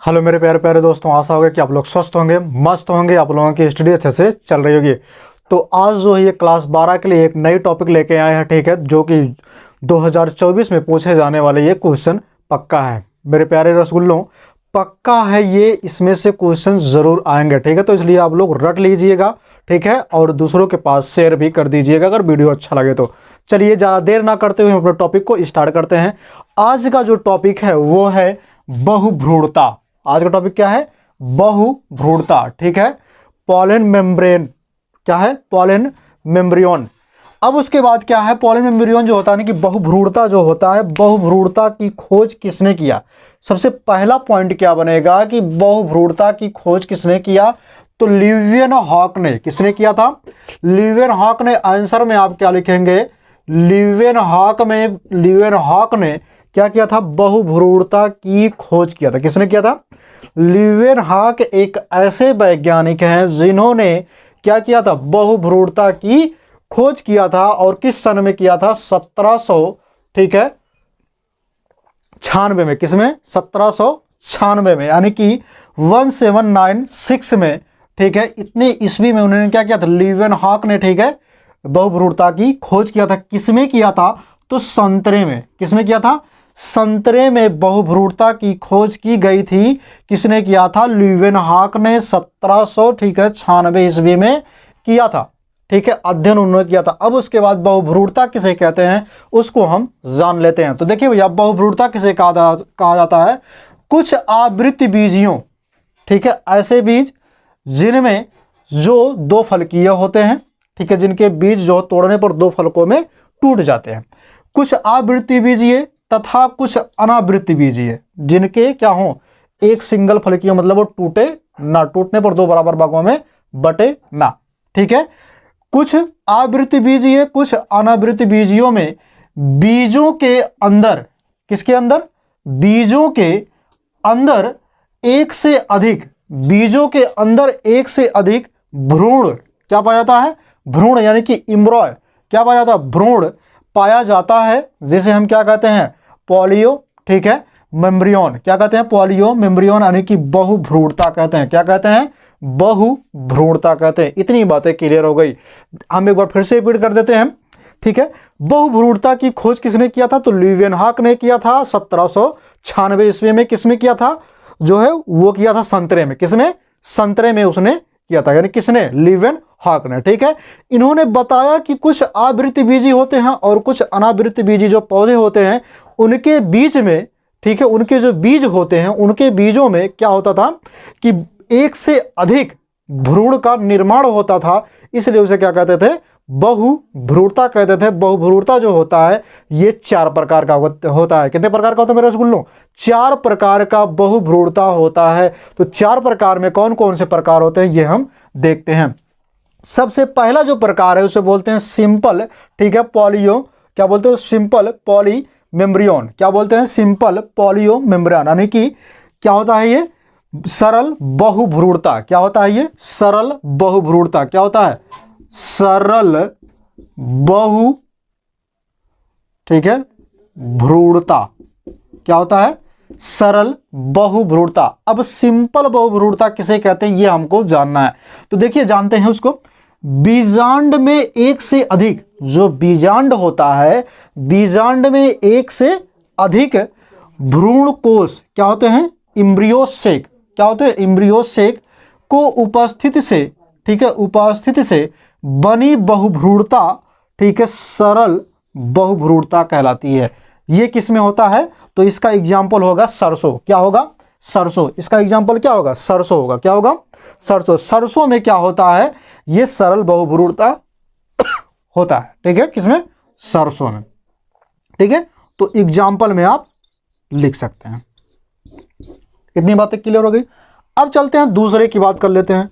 Hello मेरे प्यारे प्यारे दोस्तों, आशा होगा कि आप लोग स्वस्थ होंगे, मस्त होंगे, आप लोगों की स्टडी अच्छे से चल रही होगी। तो आज जो है ये क्लास 12 के लिए एक नई टॉपिक लेके आए हैं, ठीक है, जो कि 2024 में पूछे जाने वाले ये क्वेश्चन पक्का है मेरे प्यारे रसगुल्लों, पक्का है ये, इसमें से क्वेश्चन ज़रूर आएंगे, ठीक है। तो इसलिए आप लोग रट लीजिएगा, ठीक है, और दूसरों के पास शेयर भी कर दीजिएगा अगर वीडियो अच्छा लगे तो। चलिए ज़्यादा देर ना करते हुए हम अपने टॉपिक को स्टार्ट करते हैं। आज का जो टॉपिक है वो है बहुभ्रूणता। आज का टॉपिक क्या है? बहुभ्रूणता, ठीक है। पॉलन मेम्ब्रेन, क्या है? पॉलन मेम्ब्रियोन। अब उसके बाद क्या है? पॉलन मेम्ब्रियोन जो होता है ना कि बहुभ्रूणता जो होता है, बहुभ्रूणता की खोज किसने किया? सबसे पहला पॉइंट क्या बनेगा कि बहुभ्रूणता की खोज किसने किया? तो ल्यूवेनहॉक ने। किसने किया था? ल्यूवेनहॉक ने। आंसर में आप क्या लिखेंगे? ल्यूवेनहॉक ने क्या किया था? बहुभ्रूणता की खोज किया था। किसने किया था? ल्यूवेनहॉक एक ऐसे वैज्ञानिक हैं जिन्होंने क्या किया था? बहुभ्रूणता की खोज किया था। और किस सन में किया था? 1700, ठीक है, 96 में। किसमें? 1796 में, यानी कि 1796 में, ठीक है। इतने ईस्वी में उन्होंने क्या किया था? ल्यूवेनहॉक ने, ठीक है, बहुभ्रूणता की खोज किया था। किसमें किया था? तो संतरे में। किसमें किया था? संतरे में बहुभ्रूणता की खोज की गई थी। किसने किया था? ल्यूवेनहॉक ने 1700, ठीक है, 96 ईस्वी में किया था, ठीक है, अध्ययन उन्होंने किया था। अब उसके बाद बहुभ्रूणता किसे कहते हैं उसको हम जान लेते हैं। तो देखिए भैया, बहुभ्रूणता किसे कहा जाता है? कुछ आवृत्ति बीजियों, ठीक है, ऐसे बीज जिनमें जो दो फलकीय होते हैं, ठीक है, जिनके बीज जो तोड़ने पर दो फलकों में टूट जाते हैं। कुछ आवृत्ति बीजीय तथा कुछ अनावृत्ति बीजीय, जिनके क्या हो? एक सिंगल फलकीय, मतलब वो टूटे ना, टूटने पर दो बराबर भागों में बटे ना, ठीक है। कुछ आवृत्ति बीजीय, कुछ अनावृत्ति बीजियों में बीजों के अंदर, किसके अंदर? बीजों के अंदर एक से अधिक, बीजों के अंदर एक से अधिक भ्रूण क्या पाया जाता है? भ्रूण यानी कि एम्ब्रॉय क्या पाया जाता है? भ्रूण पाया जाता है, जिसे हम क्या कहते हैं? पॉलियो, ठीक है, मेम्ब्रियोन। क्या कहते हैं? पॉलियो मेम्ब्रियोन, यानी कि बहुभ्रूणता कहते हैं। क्या कहते हैं? बहुभ्रूणता कहते हैं। इतनी बातें क्लियर हो गई। हम एक बार फिर से रिपीट कर देते हैं, ठीक है। बहुभ्रूणता की खोज किसने किया था? तो ल्यूवेनहॉक ने किया था 1796 ईस्वी में। किसमें किया था? जो है वो किया था संतरे में। किसमें? संतरे में उसने किया था, यानी किसने? ल्यूवेनहॉक ने, ठीक है। इन्होंने बताया कि कुछ आवृत्ति बीजी होते हैं और कुछ अनावृत्ति बीजी जो पौधे होते हैं उनके बीच में, ठीक है, उनके जो बीज होते हैं उनके बीजों में क्या होता था कि एक से अधिक भ्रूण का निर्माण होता था, इसलिए उसे क्या कहते थे? बहुभ्रूणता कहते थे। बहुभ्रूणता जो होता है ये 4 प्रकार का होता है। कितने प्रकार का होता है मेरे रसगुल्लों? 4 प्रकार का बहुभ्रूणता होता है। तो 4 प्रकार में कौन कौन से प्रकार होते हैं ये हम देखते हैं। सबसे पहला जो प्रकार है उसे बोलते हैं सिंपल, ठीक है, पॉलियो, क्या बोलते हैं? Simple polyembryony. क्या बोलते हैं? सिंपल पॉलियो मेम्ब्रियोन, यानी कि क्या होता है ये? सरल बहुभ्रूणता। क्या होता है ये? सरल बहुभ्रूणता। क्या होता है? सरल बहु, ठीक है, भ्रूणता। क्या होता है? सरल बहुभ्रूणता। अब सिंपल बहुभ्रूणता किसे कहते हैं ये हमको जानना है। तो देखिए जानते हैं उसको। बीजांड में एक से अधिक, जो बीजांड होता है, बीजांड में एक से अधिक भ्रूण कोष क्या होते हैं? इम्ब्रियोसेक। क्या होते हैं? इम्ब्रियोसेक को उपस्थिति से, ठीक है, उपस्थिति से बनी बहुभ्रूणता, ठीक है, सरल बहुभ्रूणता कहलाती है। ये किस में होता है? तो इसका एग्जाम्पल होगा सरसों। क्या होगा? सरसों। इसका एग्जाम्पल क्या होगा? सरसों होगा। क्या होगा? सरसों। सरसों में क्या होता है? ये सरल बहुभ्रूणता होता है, ठीक है, किसमें? सरसों में, ठीक है। तो एग्जाम्पल में आप लिख सकते हैं। इतनी बातें क्लियर हो गई। अब चलते हैं दूसरे की बात कर लेते हैं।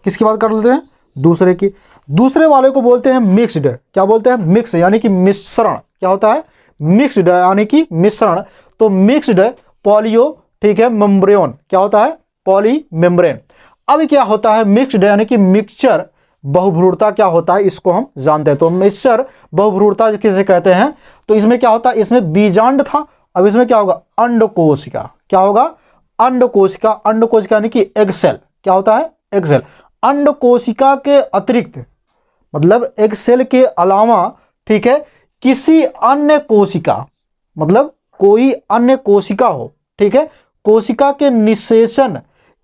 किसकी बात कर लेते हैं? दूसरे की। दूसरे वाले को बोलते हैं मिक्स्ड। क्या बोलते हैं? मिक्स, यानी कि मिश्रण। क्या होता है? मिक्स्ड, यानी कि मिश्रण। तो मिक्स्ड पॉलियो, ठीक है, मेम्ब्रियोन। क्या होता है? Poly membrane. अब क्या होता है? मिक्स्ड यानी कि मिक्सचर बहुभ्रूणता क्या होता है इसको हम जानते हैं। तो मिक्सचर बहुभ्रूणता किसे कहते हैं? तो इसमें क्या होता है? इसमें बीजांड था, अब इसमें क्या होगा? अंडकोश का। क्या होगा? अंड कोशिका, अंड कोशिका यानी कि एग सेल, क्या होता है? Egg cell. अंड कोशिका के अतिरिक्त, मतलब एग सेल के अलावा, ठीक है, किसी अन्य कोशिका, मतलब कोई अन्य कोशिका हो, ठीक है, कोशिका के निषेचन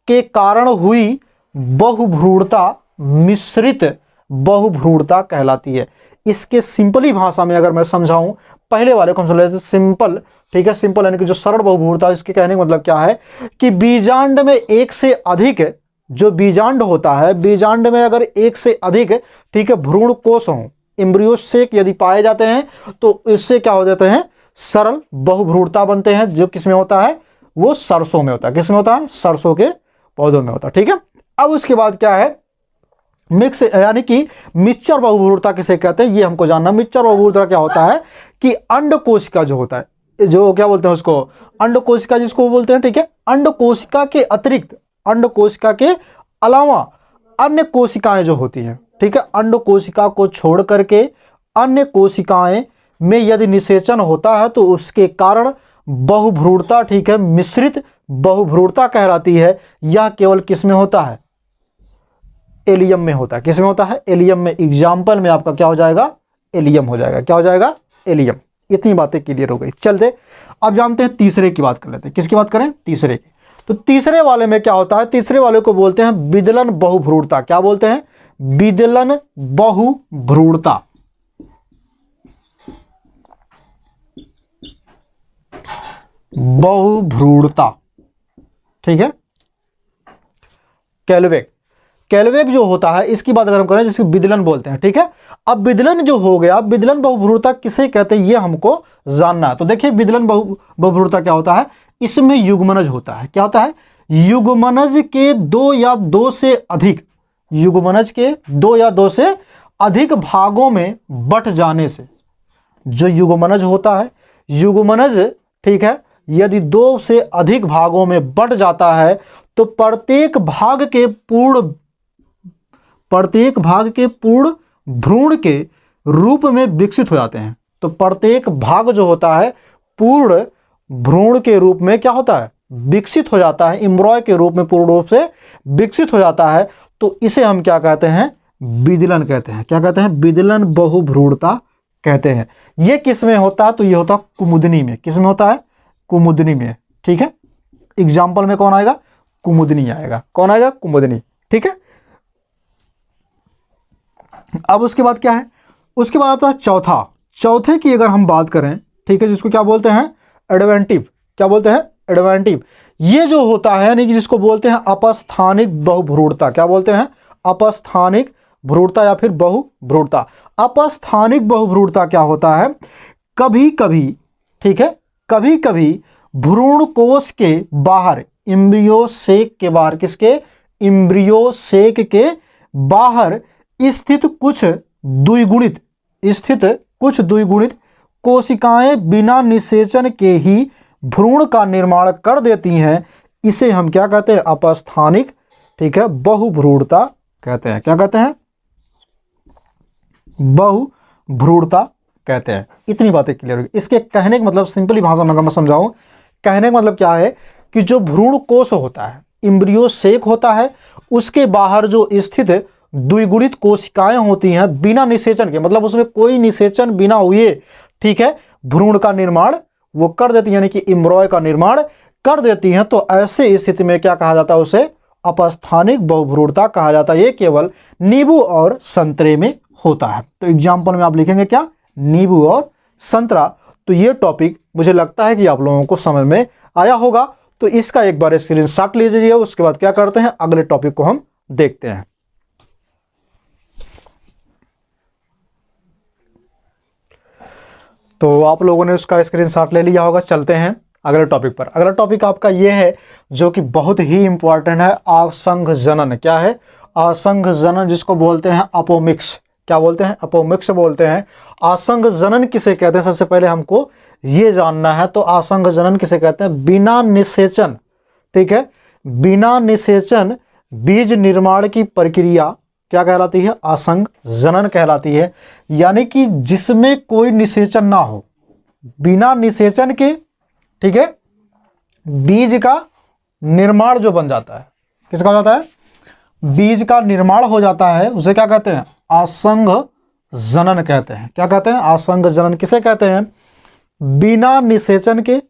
के कारण हुई बहुभ्रूणता मिश्रित बहुभ्रूणता कहलाती है। इसके सिंपली भाषा में अगर मैं समझाऊं, पहले वाले को हम समझ लेते सिंपल, ठीक है, सिंपल यानी कि जो सरल बहुभ्रूणता, इसके कहने का मतलब क्या है कि बीजांड में एक से अधिक, जो बीजांड होता है, बीजांड में अगर एक से अधिक, ठीक है, भ्रूण कोष हों, एम्ब्रियो सेक यदि पाए जाते हैं तो इससे क्या हो जाते हैं? सरल बहुभ्रूणता बनते हैं, जो किसमें होता है? वो सरसों में होता है। किसमें होता है? सरसों के पौधों में होता है, ठीक है। अब उसके बाद क्या है? मिक्स यानी कि मिक्सचर बहुभ्रूणता किसे कहते हैं, ये हमको जानना। मिक्सचर बहुभ्रूणता क्या होता है कि अंड कोशिका जो होता है, जो क्या बोलते हैं उसको, अंड कोशिका जिसको बोलते हैं, ठीक है, अंड कोशिका के अतिरिक्त, अंड कोशिका के अलावा अन्य कोशिकाएं जो होती हैं, ठीक है, अंड कोशिका को छोड़ करके अन्य कोशिकाएं में यदि निषेचन होता है तो उसके कारण बहुभ्रूणता, ठीक है, मिश्रित बहुभ्रूणता कहलाती है। यह केवल किस में होता है? एलियम में होता है। किस में होता है? एलियम में। एग्जाम्पल में आपका क्या हो जाएगा? एलियम हो जाएगा। क्या हो जाएगा? एलियम। इतनी बातें क्लियर हो गई। चलते अब जानते हैं तीसरे की बात कर लेते हैं। किसकी बात करें? तीसरे की। तो तीसरे वाले में क्या होता है? तीसरे वाले को बोलते हैं विदलन बहुभ्रूणता। क्या बोलते हैं? विदलन बहुभ्रूणता। बहुभ्रूणता, ठीक है। कैलवेक, कैलवेक जो होता है इसकी बात अगर हम करें, जिसको विदलन बोलते हैं, ठीक है। अब विदलन जो हो गया, विदलन बहुभ्रूणता किसे कहते हैं ये हमको जानना है। तो देखिए विदलन बहुभ्रूणता क्या होता है? इसमें युग्मनज होता है। क्या होता है? युग्मनज के दो या दो से अधिक, युग्मनज के दो या दो से अधिक भागों में बंट जाने से, जो युग्मनज होता है, युग्मनज, ठीक है, यदि दो से अधिक भागों में बंट जाता है तो प्रत्येक भाग के पूर्ण भ्रूण के रूप में विकसित हो जाते हैं। तो प्रत्येक भाग जो होता है पूर्ण भ्रूण के रूप में क्या होता है? विकसित हो जाता है, एम्ब्रॉय के रूप में पूर्ण रूप से विकसित हो जाता है। तो इसे हम क्या कहते हैं? विदलन कहते हैं। क्या कहते हैं? विदलन बहुभ्रूणता कहते हैं। ये किस में होता है? तो ये होता है कुमुदनी में। किस में होता है? कुमुदनी में, ठीक है। एग्जाम्पल में कौन आएगा? कुमुदनी आएगा। कौन आएगा? कुमुदनी, ठीक है। अब उसके बाद क्या है? उसके बाद आता है चौथा। चौथे की अगर हम बात करें, ठीक है, जिसको क्या बोलते हैं? एडवेंटिव। क्या बोलते हैं? एडवेंटिव। ये जो होता है यानी कि जिसको बोलते हैं अपस्थानिक बहुभ्रूणता। क्या बोलते हैं? अपस्थानिक भ्रूणता या फिर बहुभ्रूणता। अपस्थानिक बहुभ्रूणता क्या होता है? कभी कभी, ठीक है, कभी कभी भ्रूण कोश के बाहर, एम्ब्रियो सेक के बाहर, किसके? एम्ब्रियो सेक के बाहर स्थित कुछ द्विगुणित कोशिकाएं बिना निषेचन के ही भ्रूण का निर्माण कर देती हैं। इसे हम क्या कहते हैं? अपस्थानिक, ठीक है, बहुभ्रूणता कहते हैं। क्या कहते हैं? बहुभ्रूणता कहते हैं। इतनी बातें क्लियर होगी। इसके कहने का मतलब सिंपली भाषा में अगर मैं समझाऊं, कहने का मतलब क्या है कि जो भ्रूण कोश होता है, एम्ब्रियो सेक होता है, उसके बाहर जो स्थित द्विगुणित कोशिकाएं होती हैं बिना निषेचन के, मतलब उसमें कोई निषेचन बिना हुए, ठीक है, भ्रूण का निर्माण वो कर देती है, यानी कि एम्ब्रॉय का निर्माण कर देती हैं। तो ऐसे स्थिति में क्या कहा जाता है? उसे अपस्थानिक बहुभ्रूणता कहा जाता है। ये केवल नींबू और संतरे में होता है। तो एग्जाम्पल में आप लिखेंगे क्या? नींबू और संतरा। तो ये टॉपिक मुझे लगता है कि आप लोगों को समझ में आया होगा। तो इसका एक बार स्क्रीनशॉट लीजिए। उसके बाद क्या करते हैं? अगले टॉपिक को हम देखते हैं। तो आप लोगों ने उसका स्क्रीनशॉट ले लिया होगा। चलते हैं अगले टॉपिक पर। अगला टॉपिक आपका ये है जो कि बहुत ही इंपॉर्टेंट है, आसंघ जनन। क्या है? आसंघ जनन, जिसको बोलते हैं अपोमिक्स। क्या बोलते हैं? अपोमिक्स बोलते हैं। आसंघ जनन किसे कहते हैं? सबसे पहले हमको ये जानना है। तो आसंघ जनन किसे कहते हैं? बिना निषेचन, ठीक है, बिना निषेचन बीज निर्माण की प्रक्रिया क्या कहलाती है? आसंघ जनन कहलाती है। यानी कि जिसमें कोई निषेचन ना हो, बिना निषेचन के, ठीक है, बीज का निर्माण जो बन जाता है, किसका हो जाता है, बीज का निर्माण हो जाता है, उसे क्या कहते हैं, आसंग जनन कहते हैं। क्या कहते हैं, आसंग जनन। किसे कहते हैं, बिना निषेचन के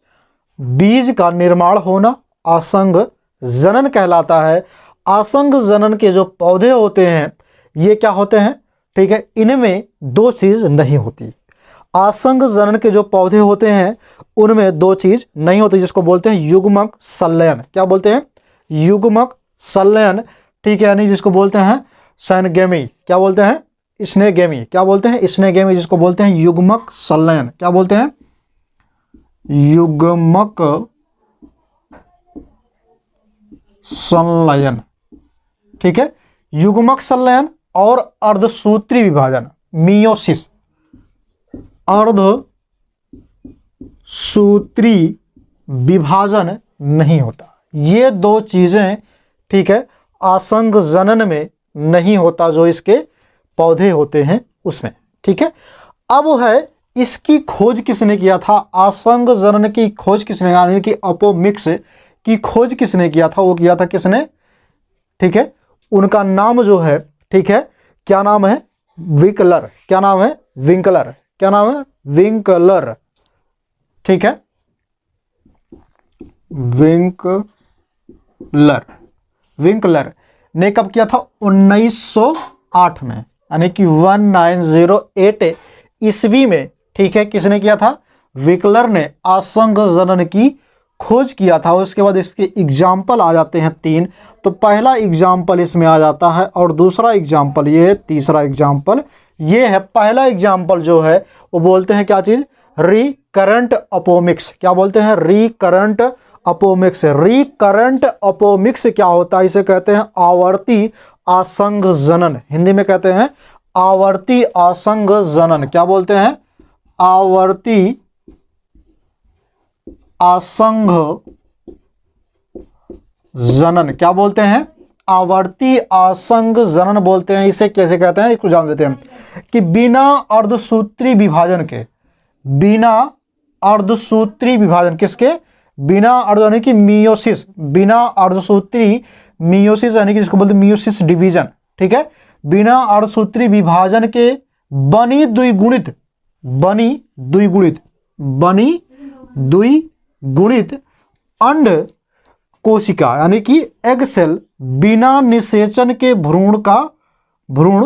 बीज का निर्माण होना आसंग जनन कहलाता है। आसंग जनन के जो पौधे होते हैं ये क्या होते हैं, ठीक है, इनमें दो चीज नहीं होती। आसंग जनन के जो पौधे होते हैं उनमें दो चीज नहीं होती, जिसको बोलते हैं युग्मक संलयन। क्या बोलते हैं, युग्मक संलयन, ठीक है, यानी जिसको बोलते हैं सैनगेमी। क्या बोलते हैं, स्नेगेमी। क्या बोलते हैं, स्नेगेमी, जिसको बोलते हैं युग्मक संलयन। क्या बोलते हैं, युग्मक संलयन, ठीक है। युग्मक संलयन और अर्धसूत्री विभाजन, मियोसिस, अर्धसूत्री विभाजन नहीं होता। ये दो चीजें, ठीक है, आसंग जनन में नहीं होता, जो इसके पौधे होते हैं उसमें, ठीक है। अब है इसकी खोज किसने किया था, आसंग जनन की खोज किसने, यानी कि अपोमिक्स की खोज किसने किया था, वो किया था किसने, ठीक है। उनका नाम जो है, ठीक है, क्या नाम है, विंकलर। क्या नाम है, विंकलर। क्या नाम है, विंकलर, ठीक है, विंकलर। विंकलर ने कब किया था, 1908 में, यानी कि 1908 ईस्वी में, ठीक है, किसने किया था, विंकलर ने आसंग जनन की खोज किया था। उसके बाद इसके एग्जाम्पल आ जाते हैं 3। तो पहला एग्जाम्पल इसमें आ जाता है और दूसरा एग्जाम्पल ये है, तीसरा एग्जाम्पल ये है। पहला एग्जाम्पल जो है वो बोलते हैं क्या चीज, रिकरेंट अपोमिक्स। क्या बोलते हैं, रिकरेंट अपोमिक्स। रिकरेंट अपोमिक्स क्या होता है, इसे कहते हैं आवर्ती आसंग जनन। हिंदी में कहते हैं आवर्ती आसंग जनन। क्या बोलते हैं, आवर्ती आसंग जनन। क्या बोलते हैं, आवर्ती आसंग जनन बोलते हैं। इसे कैसे कहते हैं, इसको जान लेते हैं कि बिना अर्धसूत्री विभाजन के, बिना अर्धसूत्री विभाजन, किसके, बिना अर्ध, यानी कि मियोसिस, बिना अर्धसूत्री मियोसिस, यानी कि जिसको बोलते हैं मियोसिस डिवीजन, ठीक है, बिना अर्धसूत्री विभाजन के बनी द्विगुणित, बनी द्विगुणित, बनी द्विगुणित अंड कोशिका, यानी कि एग सेल, बिना निषेचन के भ्रूण का, भ्रूण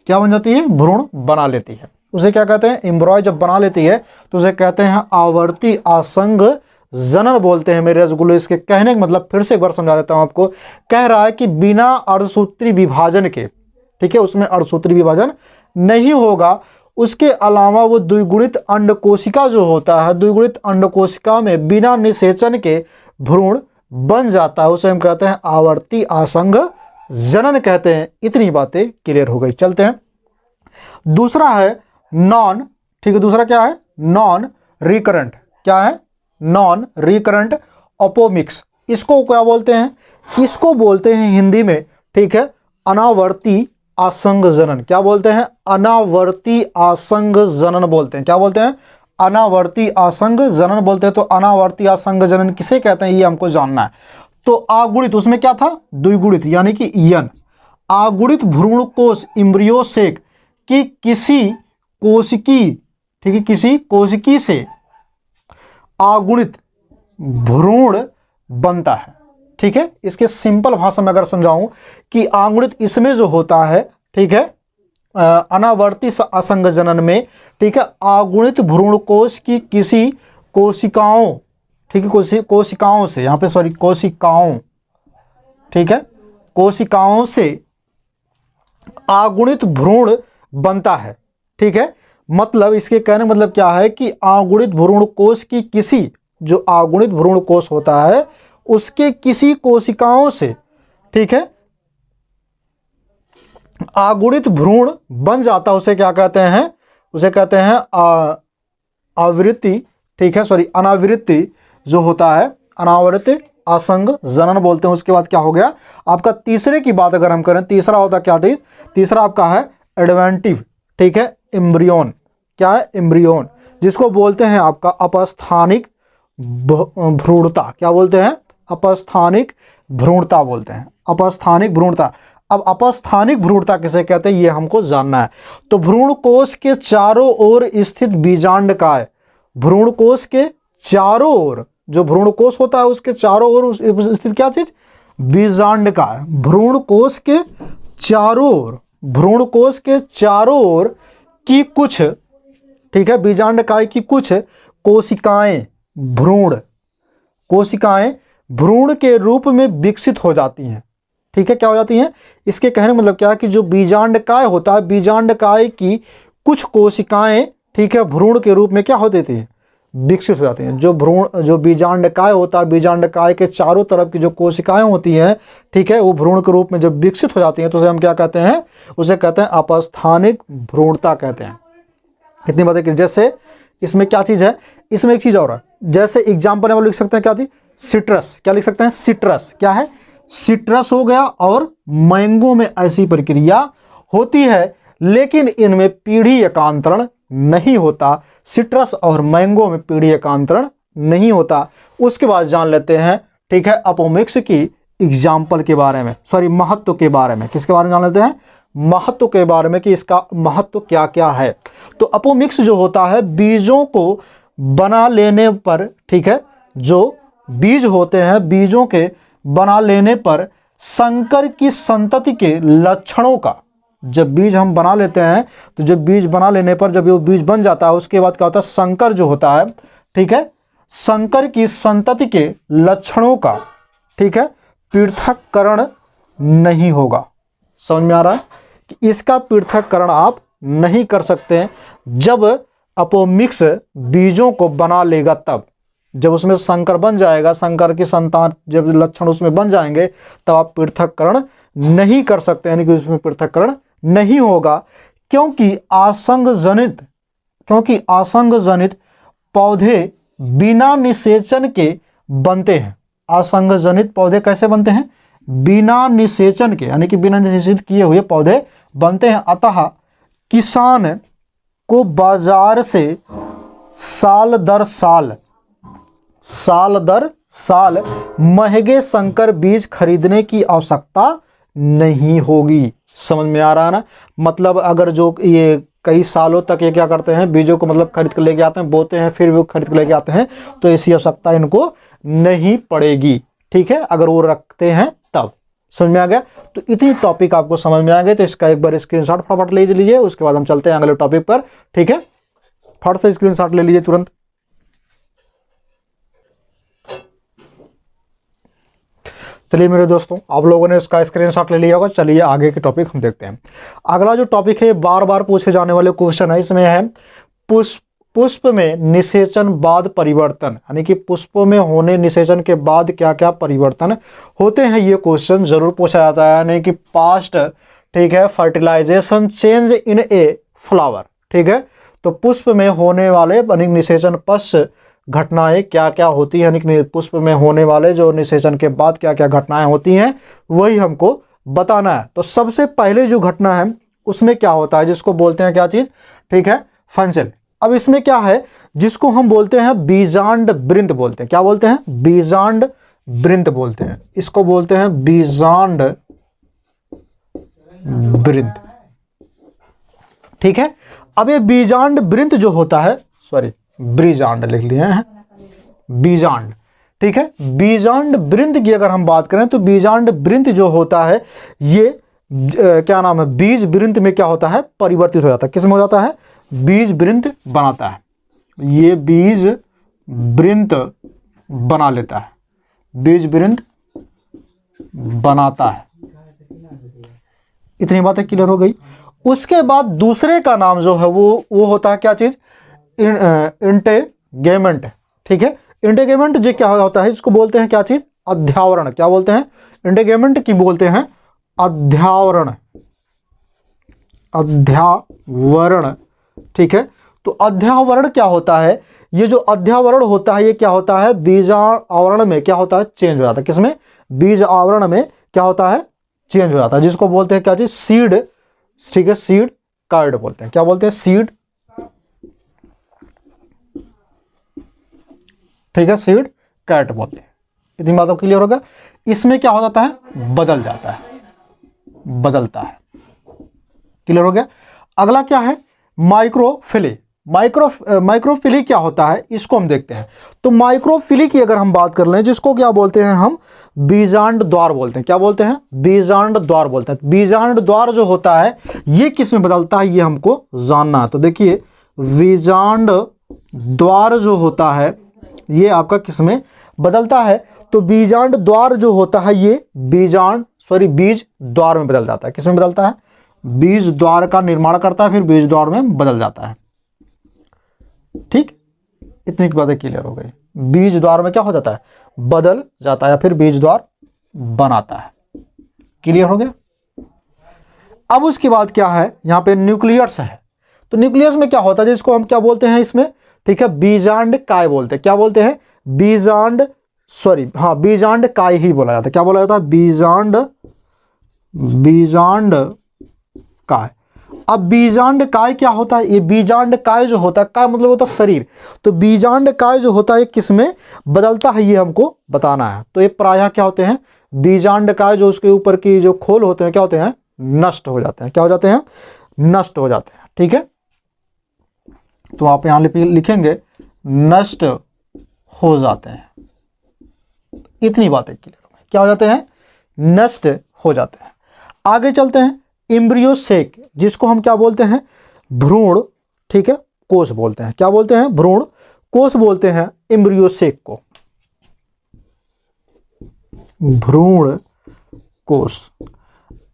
क्या बन जाती है, भ्रूण बना लेती है। उसे क्या कहते हैं, एम्ब्रॉय जब बना लेती है तो उसे कहते हैं आवर्ती आसंग जनन बोलते हैं मेरे रसगुल्ले। इसके कहने का मतलब फिर से एक बार समझा देता हूं आपको। कह रहा है कि बिना अर्धसूत्री विभाजन के, ठीक है, उसमें अर्धसूत्री विभाजन नहीं होगा, उसके अलावा वो द्विगुणित अंड कोशिका जो होता है, द्विगुणित अंड कोशिका में बिना निषेचन के भ्रूण बन जाता है, उसे हम कहते हैं आवर्ती आसंग जनन कहते हैं। इतनी बातें क्लियर हो गई। चलते हैं, दूसरा है नॉन, ठीक है, दूसरा क्या है, नॉन रिकरेंट। क्या है, नॉन रिकरेंट अपोमिक्स। इसको क्या बोलते हैं, इसको बोलते हैं हिंदी में, ठीक है, अनावर्ती आसंग जनन। क्या बोलते हैं, अनावर्ती आसंग जनन बोलते हैं। क्या बोलते हैं, अनावर्ती आसंग जनन बोलते हैं। तो अनावर्ती आसंग जनन किसे कहते हैं ये हमको जानना है। तो आगुणित, उसमें क्या था, द्विगुणित, यानी कि ईयन, आगुणित भ्रूण कोश इम्ब्रियो सेक की किसी कोशिकी, ठीक है, किसी कोशिकी से आगुणित भ्रूण बनता है, ठीक है। इसके सिंपल भाषा में अगर समझाऊं कि आगुणित इसमें जो होता है, ठीक है, अनावर्ती आसंग जनन में, ठीक है, आगुणित भ्रूण कोश की किसी कोशिकाओं, ठीक है, कोशिकाओं से, यहां पे सॉरी कोशिकाओं, ठीक है, कोशिकाओं से आगुणित भ्रूण बनता है, ठीक है। मतलब इसके कहने मतलब क्या है कि आगुणित भ्रूण कोश की किसी, जो आगुणित भ्रूण कोश होता है उसके किसी कोशिकाओं से, ठीक है, आगुणित भ्रूण बन जाता है, उसे क्या कहते हैं, उसे कहते हैं आवृत्ति, ठीक है, सॉरी अनावृत्ति जो होता है, अनावृत्ति आसंग जनन बोलते हैं। उसके बाद क्या हो गया आपका, तीसरे की बात अगर हम करें, तीसरा होता क्या, तीसरा आपका है एडवेंटिव, ठीक है, एम्ब्रियोन। क्या है, एम्ब्रियोन, जिसको बोलते हैं आपका अपस्थानिक भ्रूणता। क्या बोलते हैं, अपस्थानिक भ्रूणता बोलते हैं, अपस्थानिक भ्रूणता। अब अपस्थानिक भ्रूणता किसे कहते हैं ये हमको जानना है। तो भ्रूण कोश के चारों ओर स्थित बीजांडकाय, भ्रूण कोश के चारों ओर, जो भ्रूण कोश होता है उसके चारों ओर स्थित क्या चीज, बीजांडकाय। भ्रूण कोश के चारों ओर, भ्रूण कोश के चारों ओर की कुछ, ठीक है, बीजांडकाय की कुछ कोशिकाएं, भ्रूण कोशिकाएं भ्रूण के रूप में विकसित हो जाती हैं। ठीक है, क्या हो जाती हैं, इसके कहने का मतलब क्या है कि जो बीजांडकाय होता है, बीजांडकाय की कुछ कोशिकाएं, ठीक है, भ्रूण के रूप में क्या हो देती हैं, विकसित हो जाती हैं। जो भ्रूण, जो बीजांडकाय होता है, बीजांडकाय के चारों तरफ की जो कोशिकाएं होती हैं, ठीक है, वो भ्रूण के रूप में जब विकसित हो जाती हैं तो उसे हम क्या कहते हैं, उसे कहते हैं अपस्थानिक भ्रूणता कहते हैं। इतनी बात है कि जैसे इसमें क्या चीज़ है, इसमें एक चीज़ और है, जैसे एग्जाम्पल हम लिख सकते हैं क्या थी, सिट्रस, क्या लिख सकते हैं, सिट्रस क्या है, सिट्रस हो गया। और मैंगो में ऐसी प्रक्रिया होती है, लेकिन इनमें पीढ़ी एकांतरण नहीं होता। सिट्रस और मैंगो में पीढ़ी एकांतरण नहीं होता। उसके बाद जान लेते हैं, ठीक है, अपोमिक्स की एग्जाम्पल के बारे में, सॉरी महत्व के बारे में। किसके बारे में जान लेते हैं, महत्व के बारे में कि इसका महत्व क्या क्या है। तो अपोमिक्स जो होता है, बीजों को बना लेने पर, ठीक है, जो बीज होते हैं, बीजों के बना लेने पर संकर की संतति के लक्षणों का, जब बीज हम बना लेते हैं तो जब बीज बना लेने पर, जब वो बीज बन जाता है उसके बाद क्या होता है, संकर जो होता है, ठीक है, संकर की संतति के लक्षणों का, ठीक है, पृथक्करण नहीं होगा। समझ में आ रहा है कि इसका पृथक्करण आप नहीं कर सकते हैं। जब अपोमिक्स बीजों को बना लेगा तब, जब उसमें संकर बन जाएगा, संकर की संतान जब लक्षण उसमें बन जाएंगे तब आप पृथक्करण नहीं कर सकते, यानी कि उसमें पृथक्करण नहीं होगा। क्योंकि आसंग जनित पौधे बिना निषेचन के बनते हैं। आसंग जनित पौधे कैसे बनते हैं, बिना निषेचन के, यानी कि बिना निषेचित किए हुए पौधे बनते हैं। अतः किसान को बाजार से साल दर साल महंगे संकर बीज खरीदने की आवश्यकता नहीं होगी। समझ में आ रहा है ना, मतलब अगर जो ये कई सालों तक ये क्या करते हैं, बीजों को मतलब खरीद कर लेके आते हैं, बोते हैं, फिर वो खरीद कर लेके आते हैं, तो ऐसी आवश्यकता इनको नहीं पड़ेगी। ठीक है, अगर वो रखते हैं तब। समझ में आ गया, तो इतनी टॉपिक आपको समझ में आ गए तो इसका एक बार स्क्रीनशॉट फटाफट ले लीजिए। उसके बाद हम चलते हैं अगले टॉपिक पर। ठीक है, फट से स्क्रीनशॉट ले लीजिए तुरंत। चलिए मेरे दोस्तों, आप लोगों ने इसका स्क्रीनशॉट ले लिया होगा। चलिए आगे के टॉपिक हम देखते हैं। अगला जो टॉपिक है, बार बार पूछे जाने वाले क्वेश्चन है, इसमें है पुष्प में निषेचन बाद परिवर्तन, यानी कि पुष्प में होने निषेचन के बाद क्या क्या परिवर्तन होते हैं, ये क्वेश्चन जरूर पूछा जाता है। यानी कि पास्ट, ठीक है, fertilisation change in a flower. ठीक है, तो पुष्प में होने वाले निषेचन पश्च घटनाएं क्या क्या होती हैं, यानी कि पुष्प में होने वाले जो निषेचन के बाद क्या क्या घटनाएं होती हैं, वही हमको बताना है। तो सबसे पहले जो घटना है उसमें क्या होता है, जिसको बोलते हैं क्या चीज, ठीक है, फंजल। अब इसमें क्या है, जिसको हम बोलते हैं बीजांड वृंत बोलते हैं। क्या बोलते हैं, बीजांड वृंत बोलते हैं। इसको बोलते हैं बीजांड वृंत। ठीक है, अब ये बीजांड वृंत जो होता है, सॉरी ब्रीजांड लिख लिए हैं, बीजांड। ठीक है, बीजांड वृंत की अगर हम बात करें तो बीजांड वृंत जो होता है ये क्या नाम है, बीज वृंत में क्या होता है, परिवर्तित हो जाता है। किस में हो जाता है, बीज वृंत बनाता है। ये बीज वृंत बना लेता है, बीज वृंत बनाता है। इतनी बातें क्लियर हो गई। उसके बाद दूसरे का नाम जो है वो होता है क्या चीज, इंटेगेमेंट। ठीक है, इंटेगेमेंट जो क्या होता है, इसको बोलते हैं क्या चीज, अध्यावरण। क्या बोलते हैं, इंटेगेमेंट की बोलते हैं अध्यावरण, अध्यावरण। ठीक है, तो अध्यावरण क्या होता है, ये जो अध्यावरण होता है ये क्या होता है, बीज आवरण में क्या होता है, चेंज हो जाता है। किसमें, बीज आवरण में क्या होता है, चेंज हो जाता है, जिसको बोलते हैं क्या चीज, सीड। ठीक है, सीड कार्ड बोलते हैं। क्या बोलते हैं, सीड। ठीक है, सीड कैट बोलते हैं। इतनी बात क्लियर होगा। इसमें क्या हो जाता है, बदल जाता है, बदलता है। क्लियर हो गया। अगला क्या है, माइक्रोफिली। माइक्रोफिली क्या होता है इसको हम देखते हैं। तो माइक्रोफिली की अगर हम बात कर लें, जिसको क्या बोलते हैं हम, बीजांड द्वार बोलते हैं। क्या बोलते हैं, बीजांड द्वार बोलते हैं। बीजांड द्वार जो होता है ये किस में बदलता है, ये हमको जानना है। तो देखिए बीजांड द्वार जो होता है ये आपका किस में बदलता है। तो बीजांड द्वार जो होता है ये बीज द्वार में बदल जाता है। किस में बदलता है, बीज द्वार का निर्माण करता है, फिर बीज द्वार में बदल जाता है। ठीक, इतनी की बातें क्लियर हो गई। बीज द्वार में क्या हो जाता है, बदल जाता है, फिर बीज द्वार बनाता है। क्लियर हो गया। अब उसके बाद क्या है, यहां पे न्यूक्लियस है। तो न्यूक्लियस में क्या होता है, जिसको हम क्या बोलते हैं इसमें, ठीक है, बीजांड काय बोलते हैं। क्या बोलते हैं, बीजांड काय ही बोला जाता है। क्या बोला जाता है, बीजांड काय। अब बीजांड काय क्या होता है, ये बीजांड काय जो होता है, काय मतलब होता है शरीर। तो बीजांड काय जो होता है किस में बदलता है ये हमको बताना है। तो ये प्रायः क्या होते हैं, बीजांड काय जो उसके ऊपर की जो खोल होते हैं क्या होते हैं, नष्ट हो जाते हैं। क्या हो जाते हैं, नष्ट हो जाते हैं। ठीक है, तो आप यहां लिखेंगे नष्ट हो जाते हैं। इतनी बातें क्लियर। क्या हो जाते हैं, नष्ट हो जाते हैं। आगे चलते हैं, एम्ब्रियो सेक, जिसको हम क्या बोलते हैं, भ्रूण, ठीक है, कोष बोलते हैं। क्या बोलते हैं, भ्रूण कोष बोलते हैं एम्ब्रियो सेक को, भ्रूण कोष।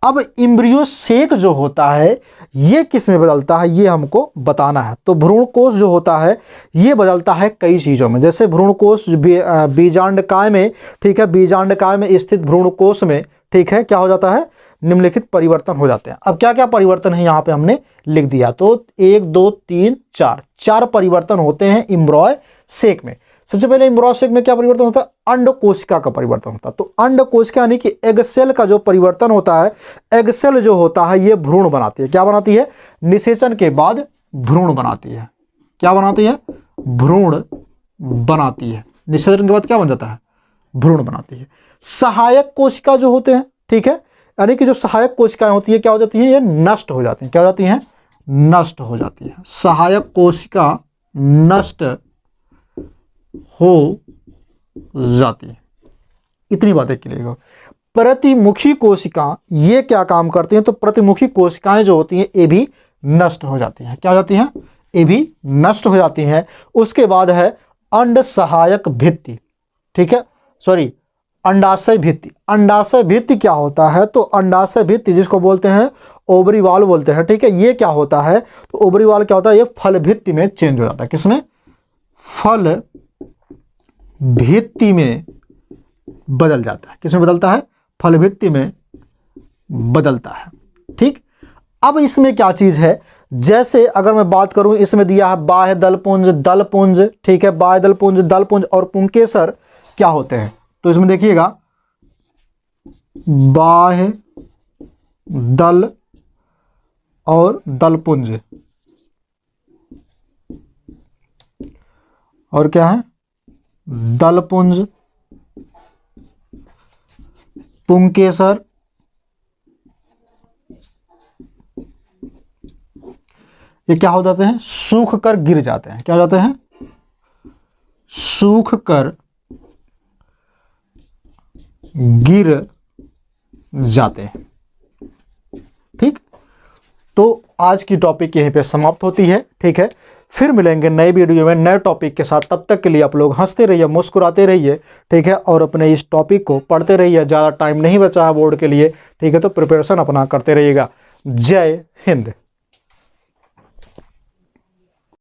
अब एम्ब्रियो सेक जो होता है ये किस में बदलता है ये हमको बताना है। तो भ्रूण कोष जो होता है ये बदलता है कई चीज़ों में। जैसे भ्रूण कोष बीजांड काय में, ठीक है, बीजांड काय में स्थित भ्रूण कोष में, ठीक है, क्या हो जाता है, निम्नलिखित परिवर्तन हो जाते हैं। अब क्या क्या परिवर्तन है यहाँ पे हमने लिख दिया। तो 1 2 3 4 परिवर्तन होते हैं एम्ब्रियो सेक में। सबसे पहले एम्ब्रियो सेक में क्या परिवर्तन होता है, अंड कोशिका का परिवर्तन होता है। तो अंड कोशिका यानी कि एग सेल का जो परिवर्तन होता है, एग सेल जो होता है ये भ्रूण बनाती है। क्या बनाती है, निषेचन के बाद भ्रूण बनाती है। क्या बनाती है, भ्रूण बनाती है। निषेचन के बाद क्या बन जाता है, भ्रूण बनाती है। सहायक कोशिका जो होते हैं, ठीक है, यानी कि जो सहायक कोशिकाएं होती है क्या हो जाती है, ये नष्ट हो जाती हैं। क्या हो जाती हैं, नष्ट हो जाती है। सहायक कोशिका नष्ट हो जाती है। इतनी बातें क्लियर। प्रतिमुखी कोशिका ये क्या काम करती हैं, तो प्रतिमुखी कोशिकाएं जो होती हैं ये भी नष्ट हो जाती हैं। क्या हो जाती हैं, ये भी नष्ट हो जाती हैं। उसके बाद है अंड सहायक भित्ति, ठीक है, सॉरी, अंडाशय भित्ति। अंडाशय भित्ति क्या होता है, तो अंडाशय भित्ति जिसको बोलते हैं ओवरी वॉल बोलते हैं, ठीक है, ये क्या होता है, तो ओवरी वॉल क्या होता है, ये फल भित्ति में चेंज हो जाता है। किसमें, फल भित्ति में बदल जाता है। किसमें बदलता है, फल भित्ति में बदलता है। ठीक, अब इसमें क्या चीज है, जैसे अगर मैं बात करूं, इसमें दिया है बाह्य दलपुंज, ठीक है, बाह्य दलपुंज और पुंकेसर क्या होते हैं। तो इसमें देखिएगा बाह्य दल और दलपुंज, और क्या है, दलपुंज, पुंकेसर, ये क्या हो जाते हैं, सूख कर गिर जाते हैं। क्या हो जाते हैं, सूख कर गिर जाते हैं। ठीक, तो आज की टॉपिक यहीं पे समाप्त होती है। ठीक है, फिर मिलेंगे नए वीडियो में नए टॉपिक के साथ। तब तक के लिए आप लोग हंसते रहिए, मुस्कुराते रहिए, ठीक है, और अपने इस टॉपिक को पढ़ते रहिए। ज़्यादा टाइम नहीं बचा है बोर्ड के लिए, ठीक है, तो प्रिपरेशन अपना करते रहिएगा। जय हिंद।